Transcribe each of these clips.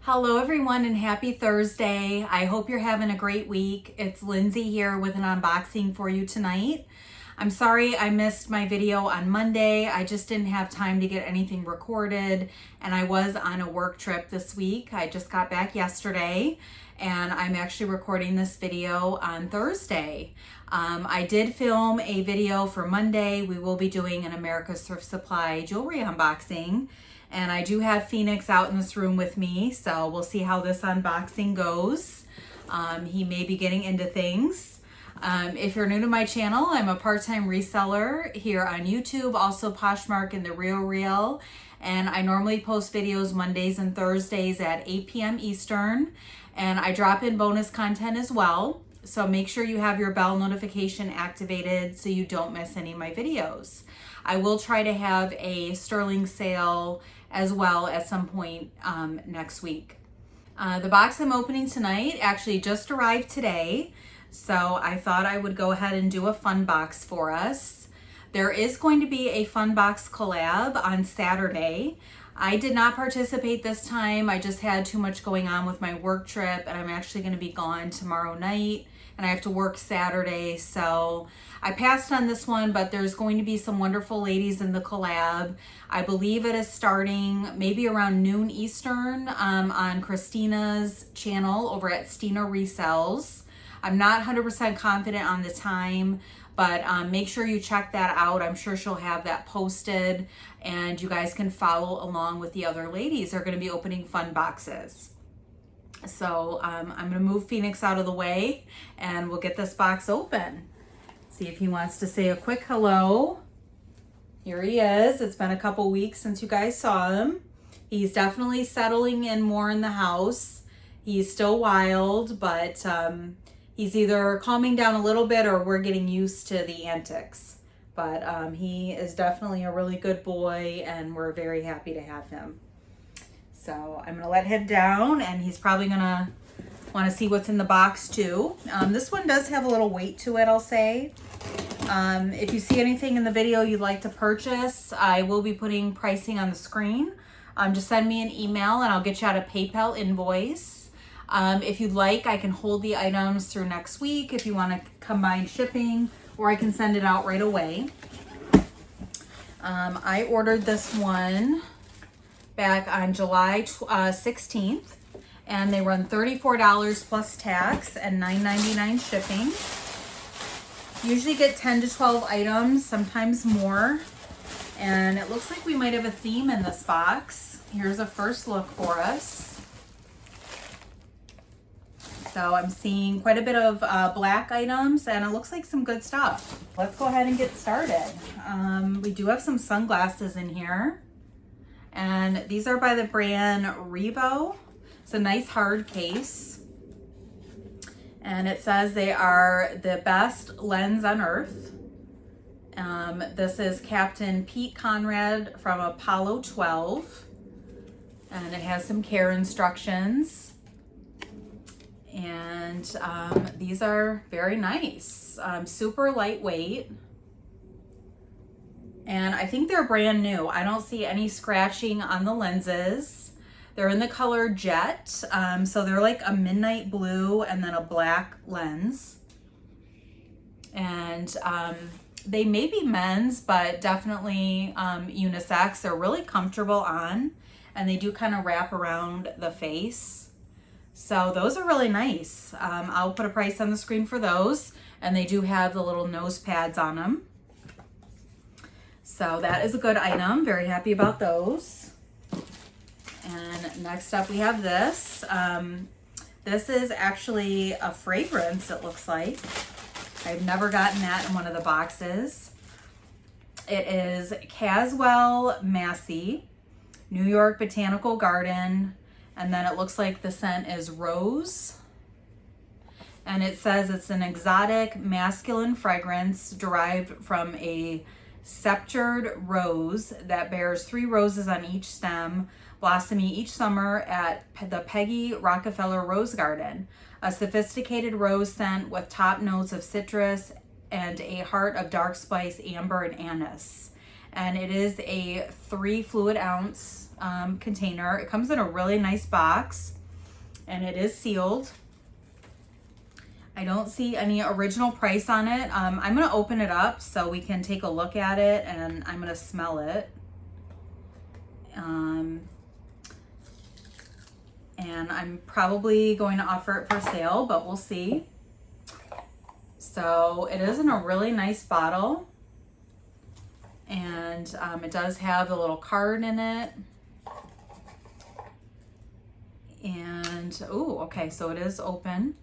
Hello everyone and happy Thursday. I hope you're having a great week. It's Lindsay here with an unboxing for you tonight. I'm sorry I missed my video on Monday. I just didn't have time to get anything recorded and I was on a work trip this week. I just got back yesterday and I'm actually recording this video on Thursday. I did film a video for Monday. We will be doing an America's Thrift Supply jewelry unboxing. And I do have Phoenix out in this room with me, so we'll see how this unboxing goes. He may be getting into things. If you're new to my channel, I'm a part-time reseller here on YouTube, also Poshmark and the Real. And I normally post videos Mondays and Thursdays at 8 p.m. Eastern. And I drop in bonus content as well. So make sure you have your bell notification activated so you don't miss any of my videos. I will try to have a sterling sale as well at some point next week. The box I'm opening tonight actually just arrived today, so I thought I would go ahead and do a fun box for us. There is going to be a fun box collab on Saturday. I did not participate this time. I just had too much going on with my work trip and I'm actually going to be gone tomorrow night and I have to work Saturday, so I passed on this one, but there's going to be some wonderful ladies in the collab. I believe it is starting maybe around noon Eastern on Christina's channel over at Stina Resells. I'm not 100% confident on the time, but make sure you check that out. I'm sure she'll have that posted and you guys can follow along with the other ladies. They're going to be opening fun boxes. So I'm going to move Phoenix out of the way and we'll get this box open. See if he wants to say a quick hello. Here he is. It's been a couple weeks since you guys saw him. He's definitely settling in more in the house. He's still wild, but he's either calming down a little bit or we're getting used to the antics. But he is definitely a really good boy and we're very happy to have him. So I'm gonna let him down and he's probably gonna wanna see what's in the box too. This one does have a little weight to it, I'll say. If you see anything in the video you'd like to purchase, I will be putting pricing on the screen. Just send me an email and I'll get you out a PayPal invoice. If you'd like, I can hold the items through next week if you want to combine shipping, or I can send it out right away. I ordered this one back on July 16th, and they run $34 plus tax and $9.99 shipping. Usually get 10 to 12 items, sometimes more. And it looks like we might have a theme in this box. Here's a first look for us. So I'm seeing quite a bit of black items and it looks like some good stuff. Let's go ahead and get started. We do have some sunglasses in here. And these are by the brand Revo. It's a nice hard case. And it says they are the best lens on earth. This is Captain Pete Conrad from Apollo 12. And it has some care instructions. And these are very nice. Super lightweight. And I think they're brand new. I don't see any scratching on the lenses. They're in the color Jet. So they're like a midnight blue and then a black lens. And they may be men's, but definitely unisex. They're really comfortable on and they do kind of wrap around the face. So those are really nice. I'll put a price on the screen for those. And they do have the little nose pads on them. So that is a good item. Very happy about those. And next up we have this. This is actually a fragrance, it looks like. I've never gotten that in one of the boxes. It is Caswell Massey, New York Botanical Garden. And then it looks like the scent is rose. And it says it's an exotic masculine fragrance derived from a sceptred rose that bears 3 roses on each stem, blossoming each summer at the Peggy Rockefeller Rose Garden. A sophisticated rose scent with top notes of citrus and a heart of dark spice, amber, and anise. And it is a 3 fluid ounce container. It comes in a really nice box. and it is sealed. I don't see any original price on it. I'm gonna open it up so we can take a look at it, and I'm gonna smell it. And I'm probably going to offer it for sale, but we'll see. So it is in a really nice bottle, and it does have a little card in it. And oh, okay, so it is open.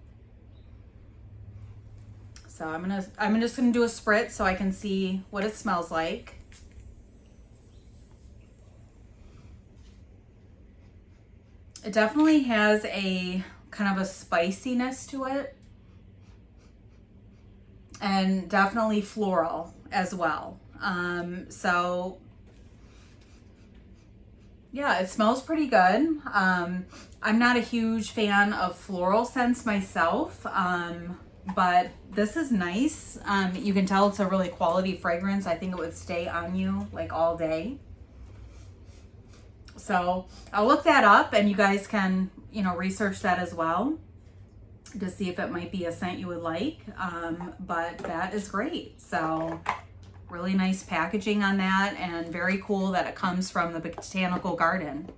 So I'm just gonna do a spritz so I can see what it smells like. It definitely has a kind of a spiciness to it, and definitely floral as well. So yeah, it smells pretty good. I'm not a huge fan of floral scents myself, but this is nice. You can tell it's a really quality fragrance. I think it would stay on you like all day. So I'll look that up, and you guys can, you know, research that as well to see if it might be a scent you would like. But that is great. So really nice packaging on that, and very cool that it comes from the botanical garden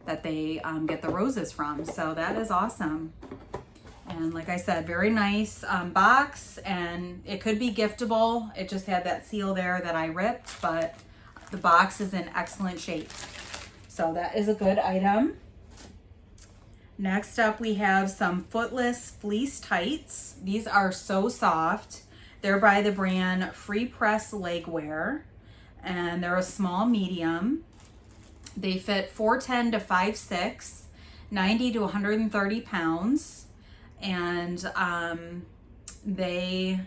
that they get the roses from. So that is awesome. And like I said, very nice box, and it could be giftable. It just had that seal there that I ripped, but the box is in excellent shape. So that is a good item. Next up, we have some footless fleece tights. These are so soft. They're by the brand Free Press Legwear, and they're a small medium. They fit 4'10" to 5'6", 90 to 130 pounds. And they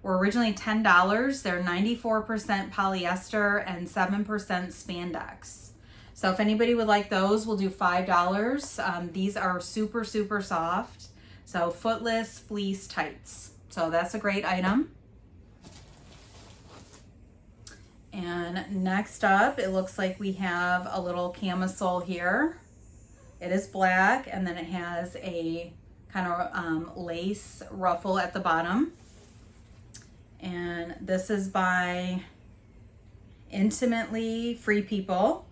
were originally $10. They're 94% polyester and 7% spandex. So if anybody would like those, we'll do $5. These are super, super soft. So footless fleece tights. So that's a great item. And next up, it looks like we have a little camisole here. It is black, and then it has a kind of lace ruffle at the bottom. And this is by Intimately Free People.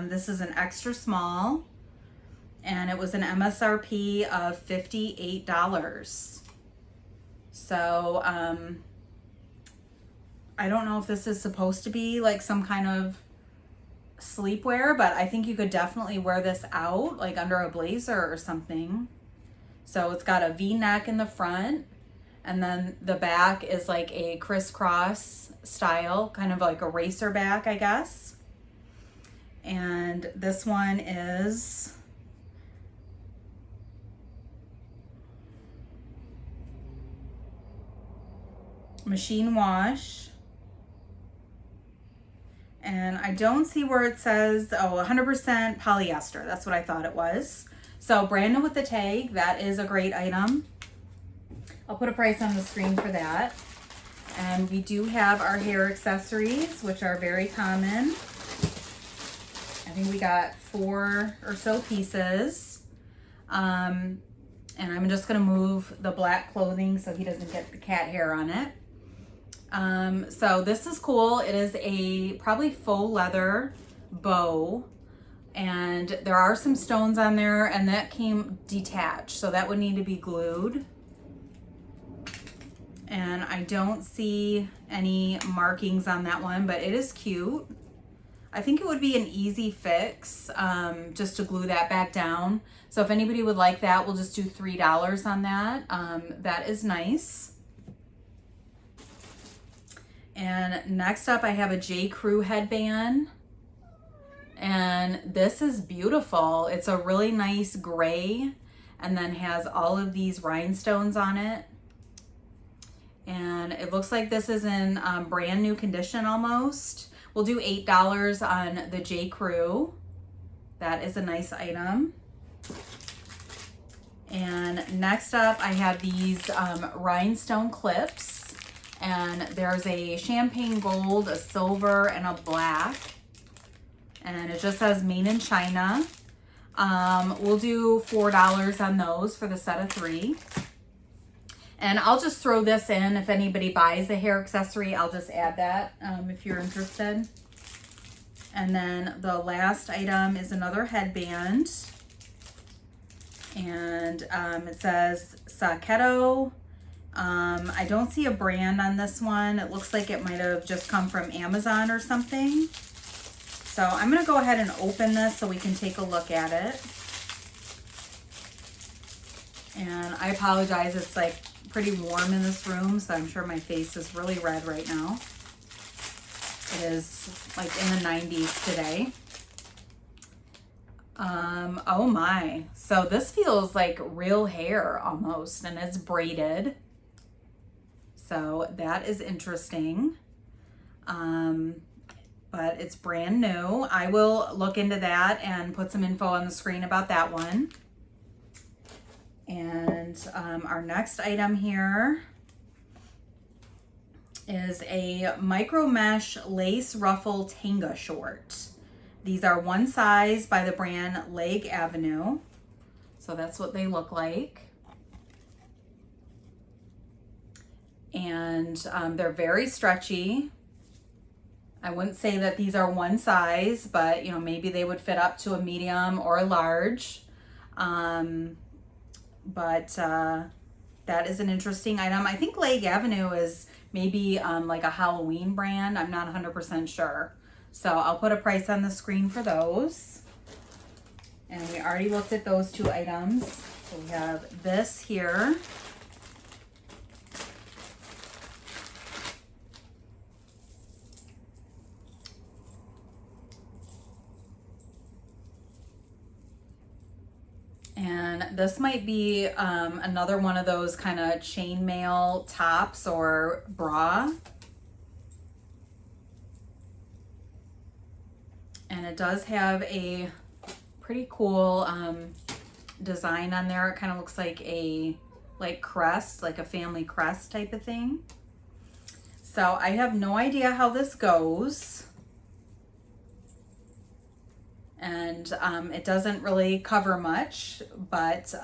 This is an extra small, and it was an MSRP of $58. So I don't know if this is supposed to be like some kind of sleepwear, but I think you could definitely wear this out like under a blazer or something. So it's got a V-neck in the front, and then the back is like a crisscross style, kind of like a racer back, I guess. And this one is machine wash. And I don't see where it says, 100% polyester. That's what I thought it was. So brand new with the tag. That is a great item. I'll put a price on the screen for that. And we do have our hair accessories, which are very common. I think we got 4 or so pieces. And I'm just gonna move the black clothing so he doesn't get the cat hair on it. So this is cool. It is a probably faux leather bow, and there are some stones on there, and that came detached, so that would need to be glued. And I don't see any markings on that one, but it is cute. I think it would be an easy fix, just to glue that back down. So if anybody would like that, we'll just do $3 on that. That is nice. And next up, I have a J. Crew headband. And this is beautiful. It's a really nice gray, and then has all of these rhinestones on it. And it looks like this is in brand new condition almost. We'll do $8 on the J. Crew. That is a nice item. And next up, I have these rhinestone clips. And there's a champagne gold, a silver, and a black. And it just says made in China. We'll do $4 on those for the set of 3. And I'll just throw this in. If anybody buys a hair accessory, I'll just add that if you're interested. And then the last item is another headband. And it says Saketo. I don't see a brand on this one. It looks like it might have just come from Amazon or something. So I'm going to go ahead and open this so we can take a look at it. And I apologize, it's like pretty warm in this room, so I'm sure my face is really red right now. It is like in the 90s today. Oh my. So this feels like real hair almost, and it's braided. So that is interesting. But it's brand new. I will look into that and put some info on the screen about that one. And our next item here is a micro mesh lace ruffle tanga short. These are one size by the brand Leg Avenue. So that's what they look like. And they're very stretchy. I wouldn't say that these are one size, but you know, maybe they would fit up to a medium or a large. But that is an interesting item. I think Leg Avenue is maybe like a Halloween brand. I'm not 100% sure. So I'll put a price on the screen for those. And we already looked at those 2 items. So we have this here. And this might be another one of those kind of chainmail tops or bra. And it does have a pretty cool design on there. It kind of looks like a crest, like a family crest type of thing. So I have no idea how this goes. And it doesn't really cover much, but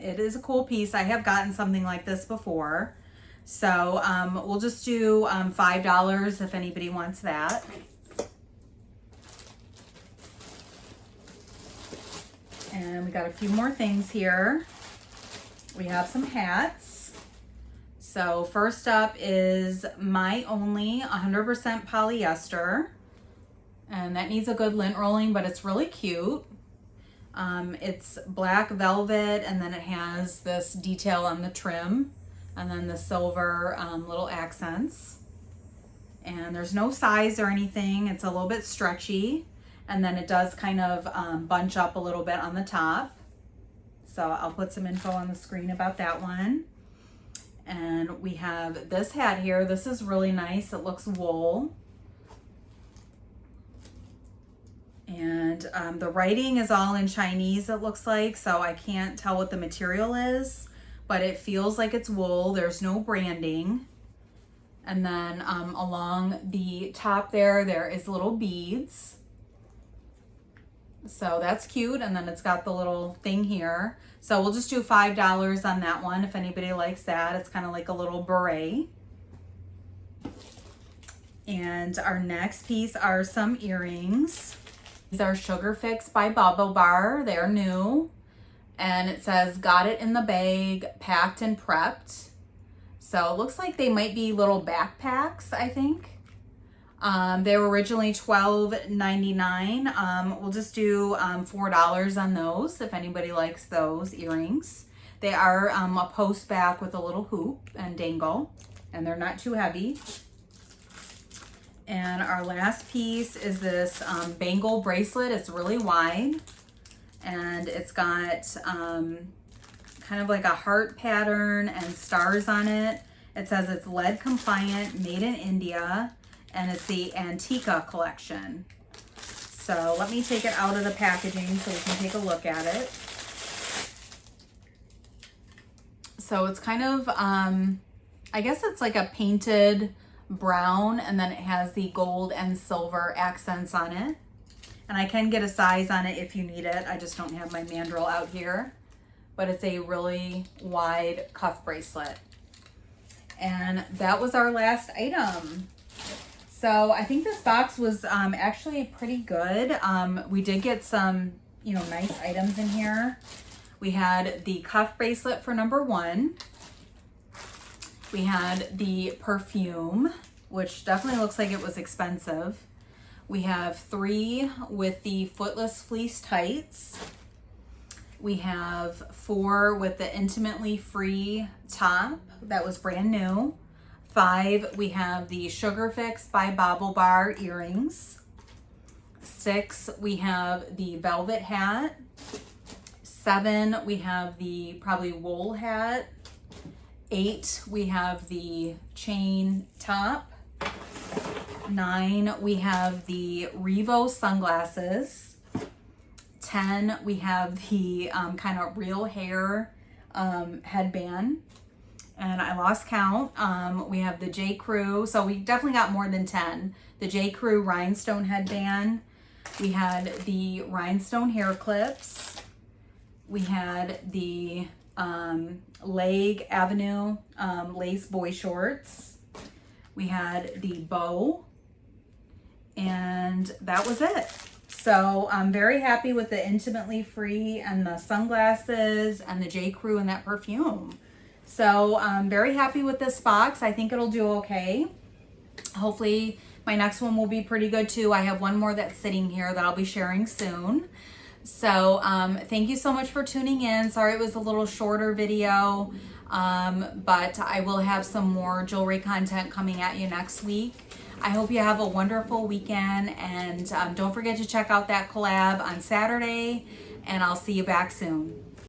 it is a cool piece. I have gotten something like this before. So we'll just do $5 if anybody wants that. And we got a few more things here. We have some hats. So first up is My Only 100% polyester. And that needs a good lint rolling, but it's really cute. It's black velvet, and then it has this detail on the trim, and then the silver little accents. And there's no size or anything. It's a little bit stretchy, and then it does kind of bunch up a little bit on the top. So I'll put some info on the screen about that one. And we have this hat here. This is really nice. It looks wool. And the writing is all in Chinese, it looks like, so I can't tell what the material is, but it feels like it's wool. There's no branding. And then along the top there is little beads. So that's cute. And then it's got the little thing here. So we'll just do $5 on that one if anybody likes that. It's kind of like a little beret. And our next piece are some earrings. These are Sugar Fix by Bubble Bar. They're new. And it says, got it in the bag, packed and prepped. So it looks like they might be little backpacks, I think. They were originally $12.99. We'll just do $4 on those if anybody likes those earrings. They are a post back with a little hoop and dangle, and they're not too heavy. And our last piece is this bangle bracelet. It's really wide, and it's got kind of like a heart pattern and stars on it. It says it's lead compliant, made in India, and it's the Antica collection. So let me take it out of the packaging so we can take a look at it. So it's kind of, I guess it's like a painted brown, and then it has the gold and silver accents on it. And I can get a size on it if you need it. I just don't have my mandrel out here. But it's a really wide cuff bracelet. And that was our last item. So I think this box was actually pretty good. We did get some, you know, nice items in here. We had the cuff bracelet for number 1. We had the perfume, which definitely looks like it was expensive. We have 3 with the footless fleece tights. We have 4 with the intimately free top that was brand new. 5, we have the Sugar Fix by Bobble Bar earrings. 6, we have the velvet hat. 7, we have the probably wool hat. 8, we have the chain top. 9, we have the Revo sunglasses. 10, we have the kind of real hair headband. And I lost count. We have the J. Crew. So we definitely got more than 10. The J. Crew rhinestone headband. We had the rhinestone hair clips. We had the Leg Avenue lace boy shorts. We had the bow. And that was it. So I'm very happy with the intimately free and the sunglasses and the J. Crew and that perfume. So I'm very happy with this box. I think it'll do okay. Hopefully my next one will be pretty good too. I have one more that's sitting here that I'll be sharing soon. So thank you so much for tuning in. Sorry it was a little shorter video, but I will have some more jewelry content coming at you next week. I hope you have a wonderful weekend, and don't forget to check out that collab on Saturday, and I'll see you back soon.